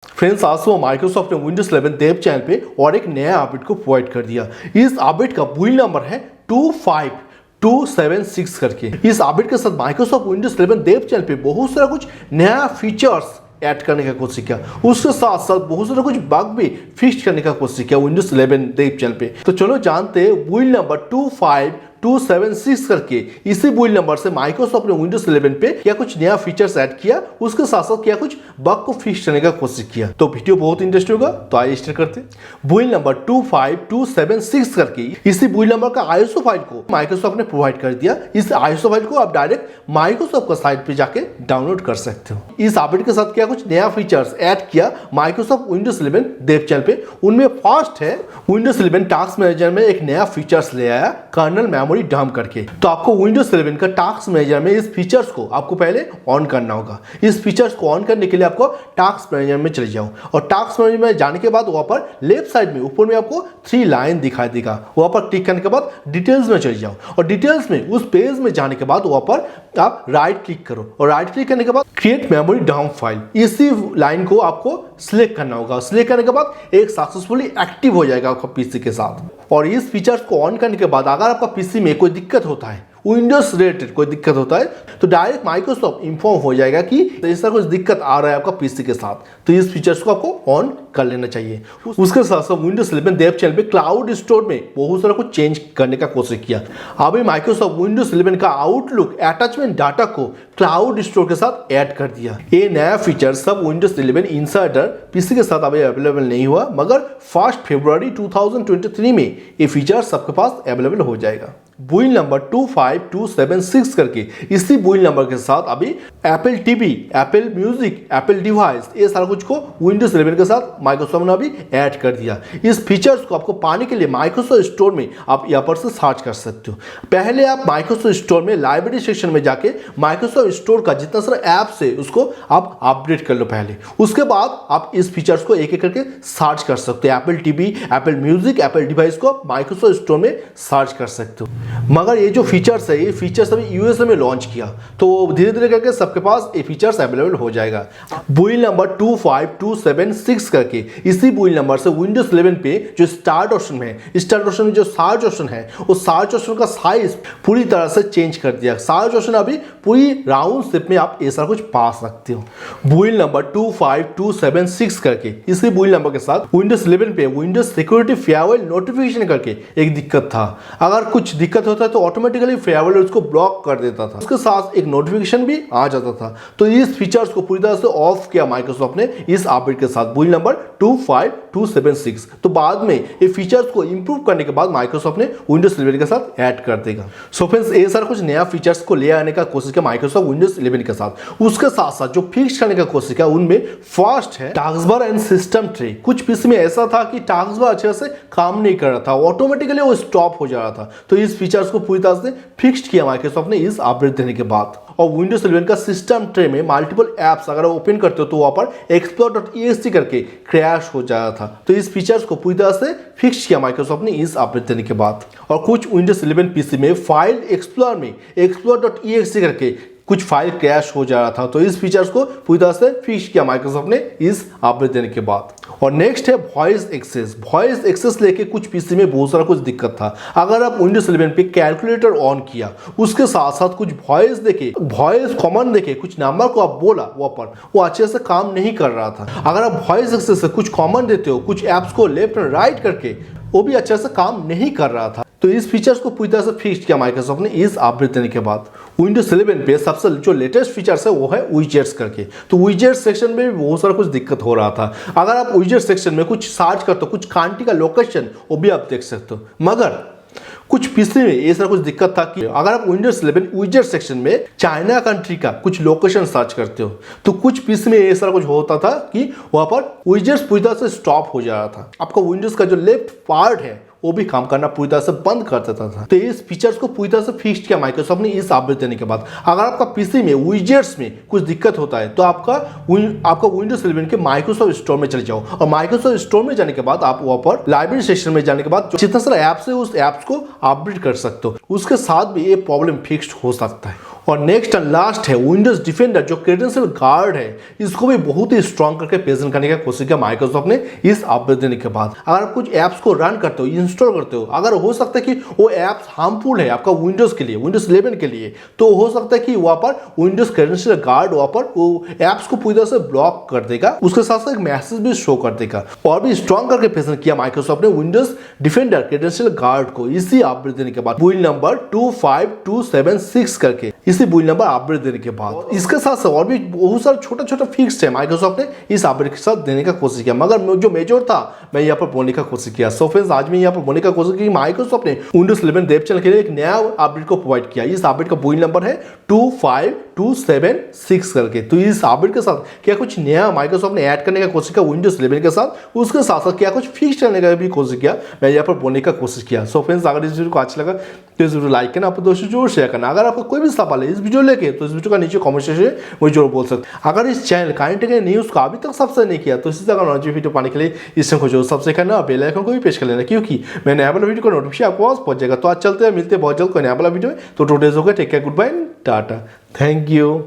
Friends, आज सुबह Microsoft ने विंडोज 11 देव चैनल पे और एक नया अपडेट को प्रोवाइड कर दिया। इस अपडेट का बिल्ड नंबर है 25276 करके। इस अपडेट के साथ माइक्रोसॉफ्ट विंडोज 11 देव चैनल पे बहुत सारा कुछ नया फीचर्स ऐड करने का कोशिश किया। उसके साथ साथ बहुत सारा कुछ बग भी फिक्स करने का कोशिश किया विंडोज 11 देव चैनल पे। तो चलो जानते हैं बिल्ड नंबर 25276 करके इसी बिल्ड नंबर से माइक्रोसॉफ्ट ने विंडोज 11 पे क्या कुछ नया फीचर्स ऐड किया, उसके साथ साथ क्या कुछ बग को फिक्स करने का कोशिश किया। तो वीडियो बहुत इंटरेस्टिंग होगा, तो आइए स्टार्ट करते हैं। बिल्ड नंबर 25276 करके इसी बिल्ड नंबर का आईएसओ फाइल को माइक्रोसॉफ्ट ने प्रोवाइड कर दिया। इस आईएसओ फाइल को आप डायरेक्ट माइक्रोसॉफ्ट का साइट पे जाके डाउनलोड कर सकते हो। इस अपडेट के साथ क्या कुछ नया फीचर्स ऐड किया माइक्रोसॉफ्ट विंडोज 11 देव चैनल पे, उनमें फर्स्ट है विंडोज 11 टास्क मैनेजर में एक नया फीचर्स ले आया, कर्नल मेमोरी डंप करके। तो आपको विंडोज 11 का टास्क मैनेजर में इस फीचर्स को आपको पहले ऑन करना होगा। इस फीचर्स को ऑन करने के लिए आपको टास्क मैनेजर में चले जाओ और टास्क मैनेजर में जाने के बाद वहां पर लेफ्ट साइड में ऊपर में आपको 3 लाइन दिखाई देगा। वहां पर क्लिक करने के बाद डिटेल्स में चले जाओ और डिटेल्स में उस पेज में जाने के बाद वहां पर आप राइट क्लिक करो और राइट क्लिक करने के बाद क्रिएट मेमोरी डंप फाइल, इसी लाइन को आपको सिलेक्ट करना होगा। सिलेक्ट करने के बाद एक सक्सेसफुली एक्टिव हो जाएगा आपका पीसी के साथ। और इस फीचर्स को ऑन करने के बाद अगर आपका पीसी में कोई दिक्कत होता है, विंडोज रिलेटेड कोई दिक्कत होता है, तो डायरेक्ट माइक्रोसॉफ्ट इंफॉर्म हो जाएगा कि ऐसा कुछ दिक्कत आ रहा है आपका पीसी के साथ, तो इस फीचर्स को आपको ऑन कर लेना चाहिए। उसके साथ साथ विंडोज 11 देव चैनल पे क्लाउड स्टोर में बहुत सारा कुछ चेंज करने का कोशिश किया। अभी माइक्रोसॉफ्ट विंडोज 11 का आउटलुक अटैचमेंट डाटा को क्लाउड स्टोर के साथ ऐड कर दिया। ये नया फीचर सब विंडोज 11 इनसाइडर पीसी के साथ अभी अवेलेबल नहीं हुआ, मगर 1 फरवरी 2023 में ये फीचर सबके पास अवेलेबल हो जाएगा। बिल्ड नंबर 25276 करके इसी बिल्ड नंबर के साथ अभी Apple TV, Apple music, Apple device, ये सारा कुछ को विंडोज 11 के साथ माइक्रोसॉफ्ट ने अभी ऐड कर दिया। इस फीचर्स को आपको पाने के लिए माइक्रोसॉफ्ट स्टोर में आप यहाँ पर से सर्च कर सकते हो। पहले आप माइक्रोसॉफ्ट स्टोर में लाइब्रेरी सेक्शन में जाके माइक्रोसॉफ्ट स्टोर का जितना सारा ऐप्स है उसको आप अपडेट कर लो पहले। उसके बाद आप इस फीचर्स को एक एक करके सर्च कर सकते हो। Apple TV, Apple music, Apple device को आप माइक्रोसॉफ्ट स्टोर में सर्च कर सकते हो। मगर ये जो फीचर्स है, ये फीचर्स अभी यूएसए में लॉन्च किया, तो धीरे धीरे करके सबके पास ये फीचर्स अवेलेबल हो जाएगा। बिल्ड नंबर 25276 करके इसी बिल्ड नंबर से विंडोज 11 पे जो स्टार्ट ऑप्शन है, स्टार्ट ऑप्शन में जो सर्च ऑप्शन है, वो सर्च ऑप्शन का साइज पूरी तरह से चेंज कर दिया। सर्च ऑप्शन अभी पूरी राउंड शेप में आप ऐसा कुछ पा सकते हो। बिल्ड नंबर 25276 करके इसी बिल्ड नंबर के साथ विंडोज 11 पे विंडोज सिक्योरिटी फेयरवेल नोटिफिकेशन करके एक दिक्कत था। अगर कुछ दिक्कत होता है तो ऑटोमेटिकली फेयरवेल उसको ब्लॉक कर देता था, उसके साथ एक नोटिफिकेशन भी आ जाता था। तो इस फीचर्स को पूरी तरह से ऑफ किया माइक्रोसॉफ्ट ने इस अपडेट के साथ बिल्ड नंबर 25276। तो बाद में ये फीचर्स को इंप्रूव करने के बाद माइक्रोसॉफ्ट ने विंडोज 11 के साथ ऐड कर देगा। सो फ्रेंड्स, ये सारा कुछ नया फीचर्स को ले आने का कोशिश किया माइक्रोसॉफ्ट विंडोज 11 के साथ। उसके साथ साथ जो फिक्स करने का कोशिश किया उनमें फर्स्ट है टास्कबार एंड सिस्टम ट्रे। कुछ पीसी में ऐसा था कि टास्कबार अच्छे से काम नहीं कर रहा था, ऑटोमेटिकली वो स्टॉप हो जा रहा था। तो इस फीचर्स को पूरी तरह से फिक्स्ड किया माइक्रोसॉफ्ट ने इस अपडेट देने के बाद। और विंडोज 11 का सिस्टम ट्रे में मल्टीपल एप्स अगर ओपन करते हो तो वहां पर explorer.exe करके क्रैश हो जाता था। तो इस फीचर्स को पूरी तरह से फिक्स किया माइक्रोसॉफ्ट ने इस अपडेट देने के बाद। और कुछ विंडोज 11 पीसी में फाइल एक्सप्लोर में explorer.exe करके कुछ फाइल क्रैश हो जा रहा था, तो इस फीचर्स को पूरी तरह से फिक्स किया माइक्रोसॉफ्ट ने इस अपडेट देने के बाद। और नेक्स्ट है वॉइस एक्सेस। वॉइस एक्सेस लेके कुछ पीसी में बहुत सारा कुछ दिक्कत था। अगर आप विंडोज 11 पे कैलकुलेटर ऑन किया, उसके साथ साथ कुछ वॉइस देके, वॉइस कॉमन देके कुछ नंबर को आप बोला, वो अच्छे से काम नहीं कर रहा था। अगर आप वॉइस एक्सेस से कुछ कॉमन देते हो, कुछ ऐप्स को लेफ्ट एंड राइट करके, वो भी अच्छे से काम नहीं कर रहा था। तो इस फीचर्स को पूरी तरह से फिक्स किया माइक्रोसॉफ्ट ने इस अपडेट देने के बाद। विंडोज 11 पे सबसे जो लेटेस्ट फीचर्स है वो है विजेट्स करके। तो विजेट सेक्शन में भी बहुत सारा कुछ दिक्कत हो रहा था। अगर आप विजेट सेक्शन में कुछ सर्च करते हो, कुछ कंट्री का लोकेशन, वो भी आप देख सकते हो। मगर कुछ पीसी में ऐसा कुछ दिक्कत था कि अगर आप विंडोज 11 विजेट सेक्शन में चाइना कंट्री का कुछ लोकेशन सर्च करते हो, तो कुछ पीसी में ऐसा कुछ होता था कि वहां पर विजेट्स पूरी तरह से स्टॉप हो जा रहा था। आपका विंडोज का जो लेफ्ट पार्ट है वो भी काम करना पूरी तरह से बंद कर देता था। तो इस फीचर्स को पूरी तरह से फिक्स किया माइक्रोसॉफ्ट ने इस अपडेट देने के बाद। अगर आपका पीसी में विजेट्स में कुछ दिक्कत होता है तो आपका विंडोज 11 के माइक्रोसॉफ्ट स्टोर में चले जाओ और माइक्रोसॉफ्ट स्टोर में जाने के बाद आप वहां पर लाइब्रेरी सेक्शन में जाने के बाद जितना सारा ऐप्स है उस ऐप्स को अपडेट कर सकते हो। उसके साथ भी ये प्रॉब्लम फिक्स्ड हो सकता है। और नेक्स्ट एंड लास्ट है विंडोज डिफेंडर, जो क्रेडेंशियल गार्ड है, इसको भी बहुत ही स्ट्रॉन्ग करके प्रेजेंट करने का कोशिश किया माइक्रोसॉफ्ट ने इस अपडेट देने के बाद। अगर आप कुछ ऐप्स को रन करते हो, इंस्टॉल करते हो, अगर हो सकता है कि वो ऐप्स हार्मफुल है आपका विंडोज के लिए, विंडोज 11 के लिए, तो हो सकता है कि वहां पर विंडोज क्रेडेंशियल गार्ड वहां पर वो ऐप्स को पूरी तरह से ब्लॉक कर देगा, उसके साथ साथ एक मैसेज भी शो कर देगा। और भी स्ट्रॉन्ग करके प्रेजेंट किया माइक्रोसॉफ्ट ने विंडोज डिफेंडर क्रेडेंशियल गार्ड को इसी अपडेट देने के बाद, बिल्ड नंबर 25276 करके इसी बिल्ड नंबर अपडेट देने के बाद। इसके साथ साथ और भी बहुत सारे छोटा छोटा फिक्स है माइक्रोसॉफ्ट ने इस अपडेट के साथ देने का कोशिश किया, मगर जो मेजर था मैं यहाँ पर बोलने का कोशिश किया। सो फ्रेंड्स, आज मैं यहाँ पर बोलने का कोशिश की माइक्रोसॉफ्ट ने विंडोज 11 देव चैनल के लिए एक नया अपडेट को प्रोवाइड किया। इस अपडेट का बिल्ड नंबर है 25276 करके। तो इस अपडेट के साथ क्या कुछ नया माइक्रोसॉफ्ट ने ऐड करने का कोशिश किया विंडोज 11 के साथ, उसके साथ साथ क्या कुछ फिक्स करने का भी कोशिश किया, मैं यहाँ पर बोलने का कोशिश किया। सो फ्रेंड्स, अगर इस वीडियो को अच्छा लगा तो इस वीडियो लाइक करना, अपने दोस्तों जरूर शेयर करना। अगर आपको कोई भी सवाल है इस वीडियो लेके तो इस वीडियो का नीचे कमेंट सेक्शन में मुझे जरूर बोल सकते हैं। अगर इस चैनल काइंड के न्यूज़ को अभी तक सब्सक्राइब नहीं किया तो इसी तरह नॉलेज वीडियो पाने के लिए इस चैनल को जरूर सब्सक्राइब करना और बेल आइकन को भी प्रेस कर लेना, क्योंकि मैं नया वाला वीडियो का नोटिफिकेशन आपको पास पहुंच जाएगा। तो आज चलते हैं, मिलते हैं बहुत जल्द कोई नया वाला वीडियो में। तो टुडेज हो गया, take care, good bye, tata, thank you.